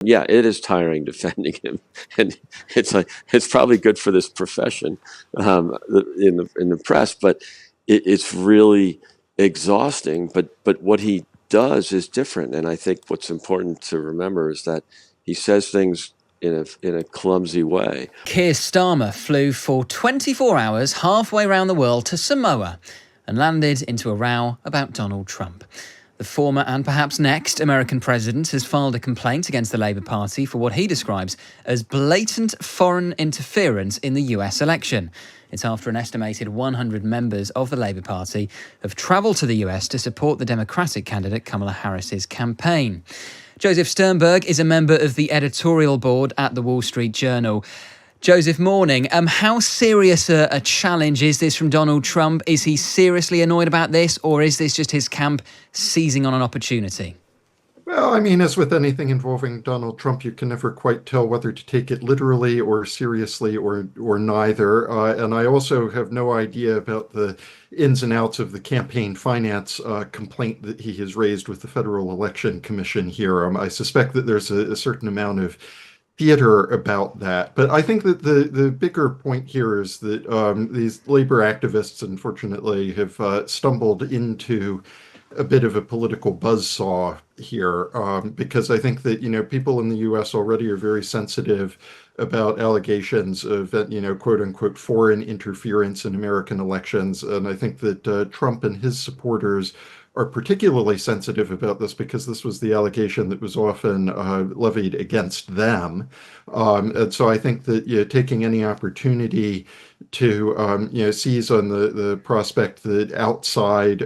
Yeah, it is tiring defending him, and it's probably good for this profession in the press, but it's really exhausting. But what he does is different, and I think what's important to remember is that he says things in a clumsy way. Keir Starmer flew for 24 hours halfway around the world to Samoa and landed into a row about Donald Trump. The former and perhaps next American president has filed a complaint against the Labour Party for what he describes as blatant foreign interference in the US election. It's after an estimated 100 members of the Labour Party have travelled to the US to support the Democratic candidate Kamala Harris's campaign. Joseph Sternberg is a member of the editorial board at the Wall Street Journal. Joseph, morning. How serious a challenge is this from Donald Trump? Is he seriously annoyed about this, or is this just his camp seizing on an opportunity? Well, I mean, as with anything involving Donald Trump, you can never quite tell whether to take it literally or seriously or neither. And I also have no idea about the ins and outs of the campaign finance complaint that he has raised with the Federal Election Commission here. I suspect that there's a certain amount of theater about that. But I think that the bigger point here is that these labor activists, unfortunately, have stumbled into a bit of a political buzzsaw here, because I think that, people in the U.S. already are very sensitive about allegations of, quote unquote, foreign interference in American elections. And I think that Trump and his supporters are particularly sensitive about this because this was the allegation that was often levied against them. And so I think that taking any opportunity to seize on the prospect that outside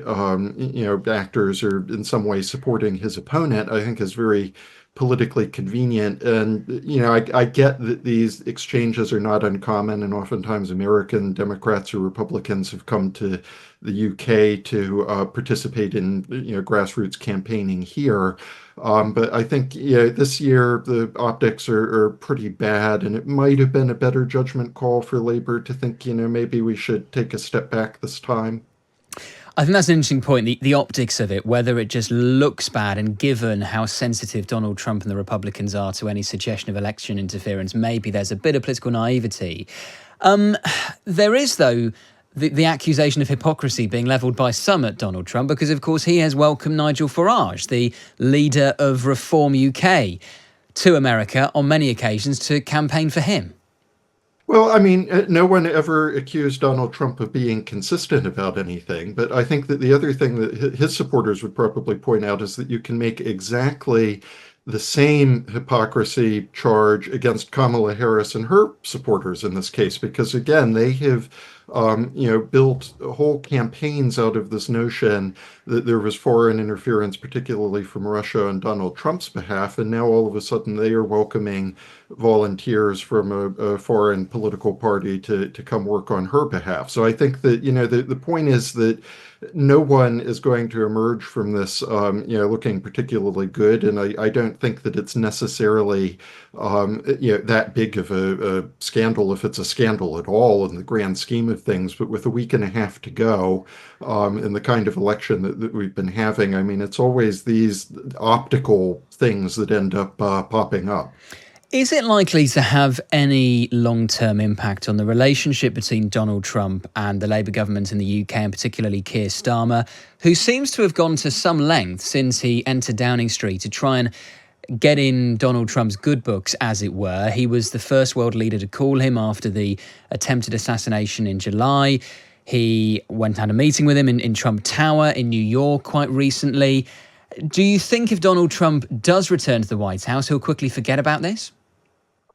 actors are in some way supporting his opponent, I think is very politically convenient. And I get that these exchanges are not uncommon, and oftentimes American Democrats or Republicans have come to the UK to participate in grassroots campaigning here. But I think this year the optics are pretty bad, and it might have been a better judgment call for Labour to think maybe we should take a step back this time. I think that's an interesting point, the optics of it, whether it just looks bad, and given how sensitive Donald Trump and the Republicans are to any suggestion of election interference, maybe there's a bit of political naivety. There is, though, the accusation of hypocrisy being levelled by some at Donald Trump, because, of course, he has welcomed Nigel Farage, the leader of Reform UK, to America on many occasions to campaign for him. Well, I mean, no one ever accused Donald Trump of being consistent about anything. But I think that the other thing that his supporters would probably point out is that you can make exactly the same hypocrisy charge against Kamala Harris and her supporters in this case, because again, they have built whole campaigns out of this notion that there was foreign interference, particularly from Russia on Donald Trump's behalf, and now all of a sudden they are welcoming volunteers from a foreign political party to come work on her behalf. So I think that the point is that no one is going to emerge from this looking particularly good, and I don't think that it's necessarily that big of a scandal, if it's a scandal at all in the grand scheme of things. But with a week and a half to go, in the kind of election that we've been having, I mean, it's always these optical things that end up popping up. Is it likely to have any long-term impact on the relationship between Donald Trump and the Labour government in the UK, and particularly Keir Starmer, who seems to have gone to some length since he entered Downing Street to try and get in Donald Trump's good books, as it were? He was the first world leader to call him after the attempted assassination in July. He went and had a meeting with him in Trump Tower in New York quite recently. Do you think if Donald Trump does return to the White House, he'll quickly forget about this?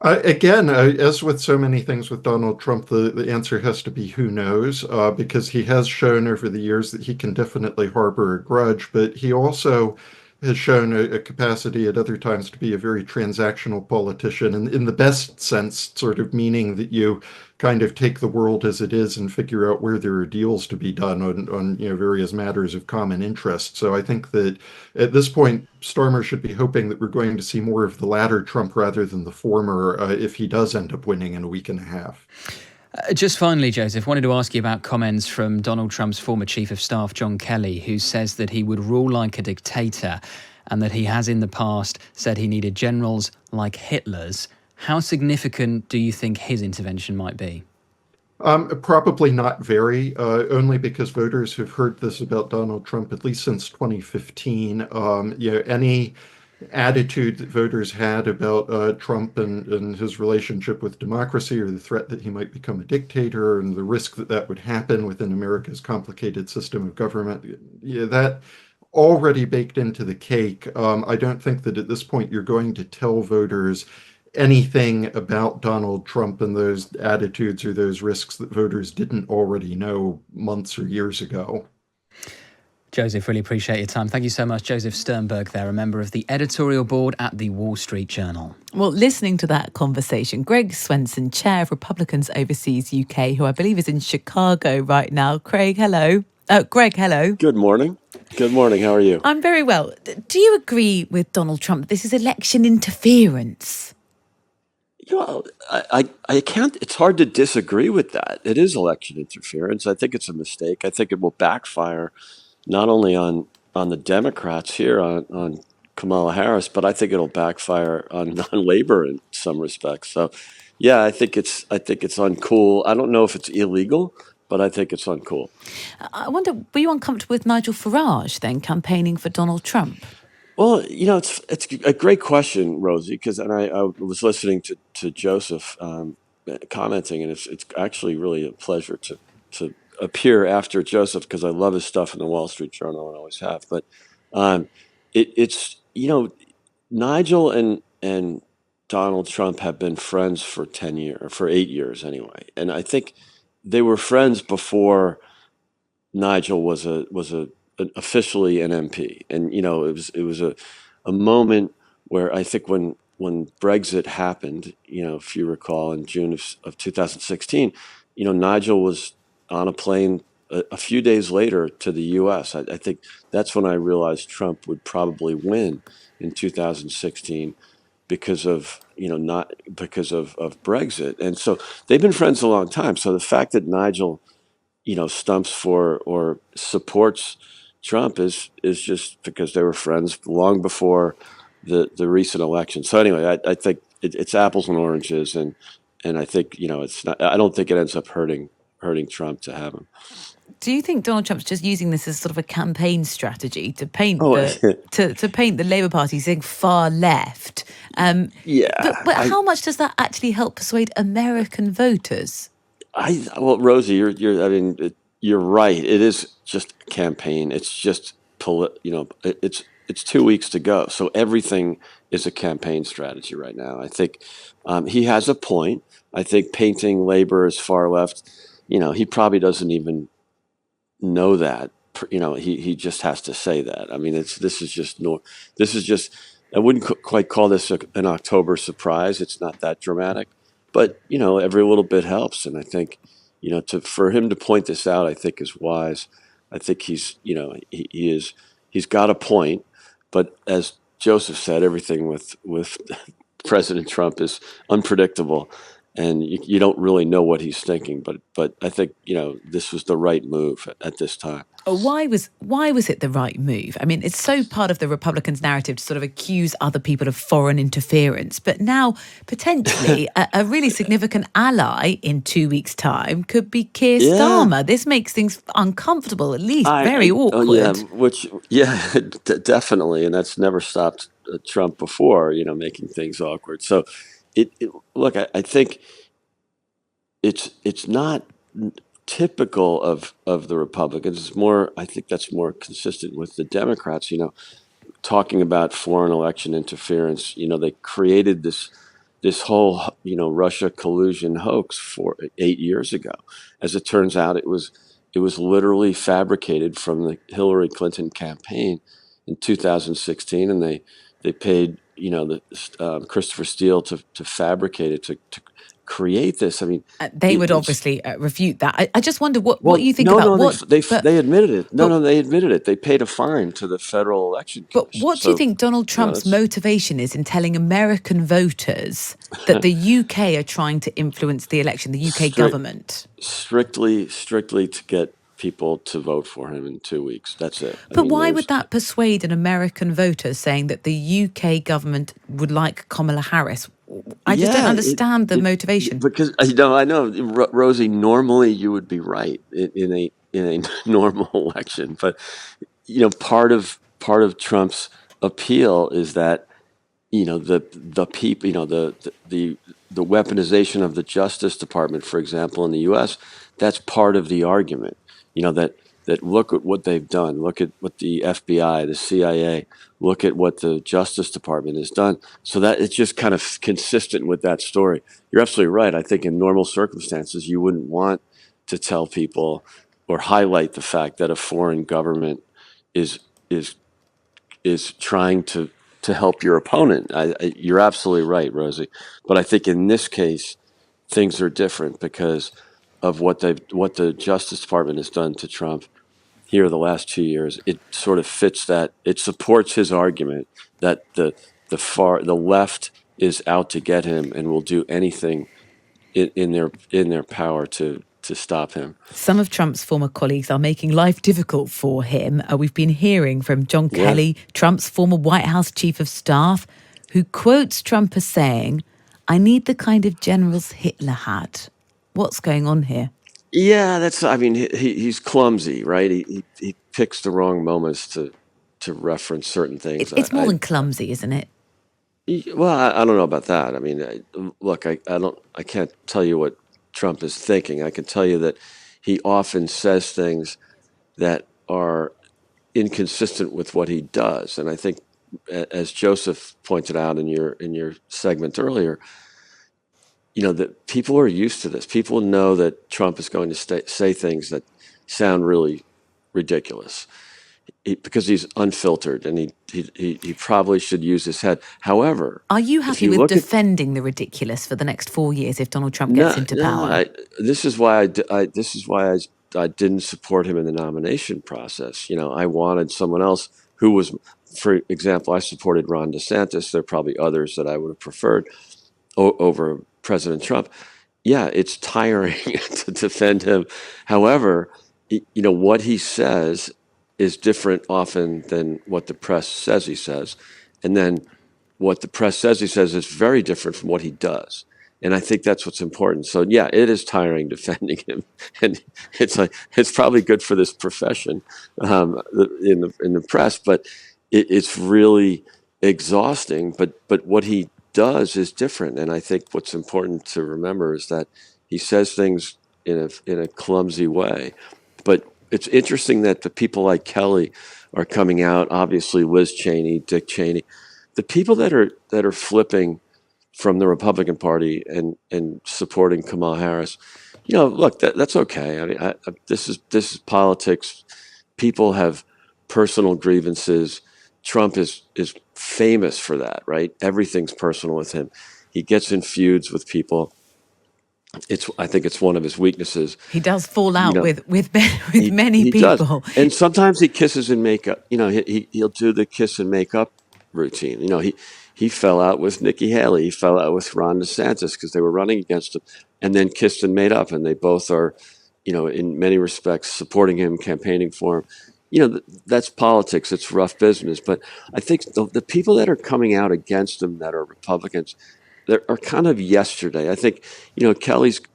Again, as with so many things with Donald Trump, the answer has to be who knows, because he has shown over the years that he can definitely harbor a grudge, but he also has shown a capacity at other times to be a very transactional politician, and in the best sense, sort of meaning that you kind of take the world as it is and figure out where there are deals to be done on various matters of common interest. So I think that at this point, Starmer should be hoping that we're going to see more of the latter Trump rather than the former, if he does end up winning in a week and a half. Just finally, Joseph, wanted to ask you about comments from Donald Trump's former chief of staff, John Kelly, who says that he would rule like a dictator and that he has in the past said he needed generals like Hitler's. How significant do you think his intervention might be? Probably not very, only because voters have heard this about Donald Trump at least since 2015. Any attitude that voters had about Trump and his relationship with democracy, or the threat that he might become a dictator, and the risk that that would happen within America's complicated system of government, that already baked into the cake. I don't think that at this point you're going to tell voters anything about Donald Trump and those attitudes or those risks that voters didn't already know months or years ago. Joseph, really appreciate your time. Thank you so much. Joseph Sternberg there, a member of the editorial board at the Wall Street Journal. Well, listening to that conversation, Greg Swenson, chair of Republicans Overseas UK, who I believe is in Chicago right now. Greg, hello. Good morning. Good morning. How are you? I'm very well. Do you agree with Donald Trump? This is election interference. I can't, it's hard to disagree with that. It is election interference. I think it's a mistake. I think it will backfire not only on the Democrats here, on Kamala Harris, but I think it'll backfire on Labor in some respects. So, yeah, I think it's uncool. I don't know if it's illegal, but I think it's uncool. I wonder, were you uncomfortable with Nigel Farage then campaigning for Donald Trump? Well, it's a great question, Rosie, because I was listening to Joseph commenting, and it's actually really a pleasure to appear after Joseph, because I love his stuff in the Wall Street Journal and always have. But Nigel and Donald Trump have been friends for 10 years, for 8 years anyway, and I think they were friends before Nigel was officially an MP, and it was a moment where I think when Brexit happened, if you recall, in June of 2016, Nigel was on a plane a few days later to the U.S. I think that's when I realized Trump would probably win in 2016 because of not because of Brexit, and so they've been friends a long time. So the fact that Nigel stumps for or supports Trump is just because they were friends long before the recent election. So anyway, I think it's apples and oranges, and I think it's not. I don't think it ends up hurting Trump to have him. Do you think Donald Trump's just using this as sort of a campaign strategy to paint to paint the Labour Party saying far left? Yeah, but how much does that actually help persuade American voters? Well, Rosie, you're right. It is just a campaign. It's just it's 2 weeks to go, so everything is a campaign strategy right now. I think he has a point. I think painting Labor as far left, he probably doesn't even know that. He just has to say that. I mean, this is just. I wouldn't quite call this an October surprise. It's not that dramatic. But every little bit helps, and I think for him to point this out, I think is wise. I think he's got a point, but as Joseph said, everything with President Trump is unpredictable, and you don't really know what he's thinking. But I think this was the right move at this time. Why was it the right move? I mean, it's so part of the Republicans' narrative to sort of accuse other people of foreign interference, but now potentially a really significant ally in 2 weeks' time could be Keir Starmer. This makes things uncomfortable, at least very awkward. Definitely, and that's never stopped Trump before. Making things awkward. So, look, I think it's not typical of the Republicans. It's more, I think that's more consistent with the Democrats, talking about foreign election interference. They created this whole, Russia collusion hoax 8 years ago. As it turns out, it was literally fabricated from the Hillary Clinton campaign in 2016, and they paid, Christopher Steele to fabricate it, to create this. I mean, they would obviously refute that. I just wonder what you think about what they admitted it. They admitted it. They paid a fine to the Federal Election Commission. But what do you think Donald Trump's motivation is in telling American voters that the UK are trying to influence the election, the UK government? Strictly to get people to vote for him in 2 weeks. That's it. But why would that persuade an American voter saying that the UK government would like Kamala Harris? I just don't understand the motivation. Because I know, Rosie. Normally, you would be right in a normal election, but part of Trump's appeal is that the people, the weaponization of the Justice Department, for example, in the U.S. That's part of the argument. That look at what they've done. Look at what the FBI, the CIA, look at what the Justice Department has done. So that it's just kind of consistent with that story. You're absolutely right. I think in normal circumstances, you wouldn't want to tell people or highlight the fact that a foreign government is trying to help your opponent. You're absolutely right, Rosie. But I think in this case, things are different because of what the Justice Department has done to Trump here the last 2 years. It sort of fits that. It supports his argument that the left is out to get him and will do anything in their power to stop him. Some of Trump's former colleagues are making life difficult for him. We've been hearing from John Kelly, Trump's former White House chief of staff, who quotes Trump as saying, "I need the kind of generals Hitler had." What's going on here? Yeah, he's clumsy, right? He picks the wrong moments to reference certain things. It's more than clumsy, isn't it? Well, I don't know about that. Look, I can't tell you what Trump is thinking. I can tell you that he often says things that are inconsistent with what he does. And I think, as Joseph pointed out in your segment earlier, that people are used to this. People know that Trump is going to say things that sound really ridiculous because he's unfiltered, and he probably should use his head. However, are you happy with defending the ridiculous for the next 4 years if Donald Trump gets into power? This is why I didn't support him in the nomination process. I wanted someone else who was, for example, I supported Ron DeSantis. There are probably others that I would have preferred over President Trump. Yeah, it's tiring to defend him. However, what he says is different often than what the press says he says. And then what the press says he says is very different from what he does. And I think that's what's important. So yeah, it is tiring defending him, and it's probably good for this profession in the press, but it's really exhausting. But what he does is different, and I think what's important to remember is that he says things in a clumsy way. But it's interesting that the people like Kelly are coming out. Obviously, Liz Cheney, Dick Cheney, the people that are flipping from the Republican Party and supporting Kamala Harris. Look, that's okay. This is politics. People have personal grievances. Trump is famous for that, right? Everything's personal with him. He gets in feuds with people. I think it's one of his weaknesses. He does fall out with many people. Does. And sometimes he kisses and makeup. He'll do the kiss and makeup routine. He fell out with Nikki Haley. He fell out with Ron DeSantis because they were running against him, and then kissed and made up. And they both are, in many respects, supporting him, campaigning for him. That's politics. It's rough business. But I think the people that are coming out against him that are Republicans, they are kind of yesterday. I think,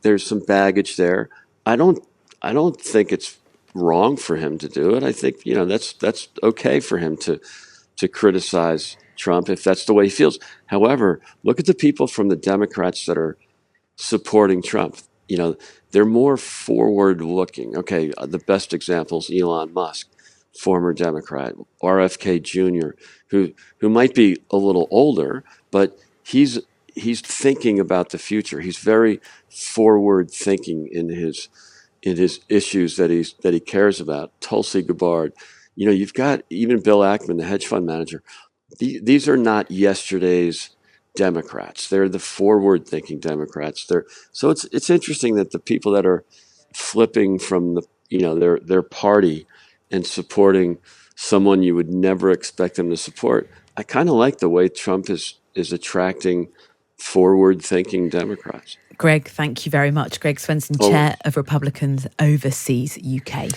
there's some baggage there. I don't think it's wrong for him to do it. I think, that's okay for him to criticize Trump if that's the way he feels. However, look at the people from the Democrats that are supporting Trump. They're more forward looking. Okay, the best example is Elon Musk, former Democrat, RFK Jr., who might be a little older, but he's thinking about the future. He's very forward thinking in his issues that he cares about. Tulsi Gabbard, you've got even Bill Ackman, the hedge fund manager. These are not yesterday's Democrats. They're the forward thinking Democrats. So it's interesting that the people that are flipping from their party and supporting someone you would never expect them to support. I kind of like the way Trump is attracting forward-thinking Democrats. Greg, thank you very much. Greg Swenson, Chair of Republicans Overseas UK.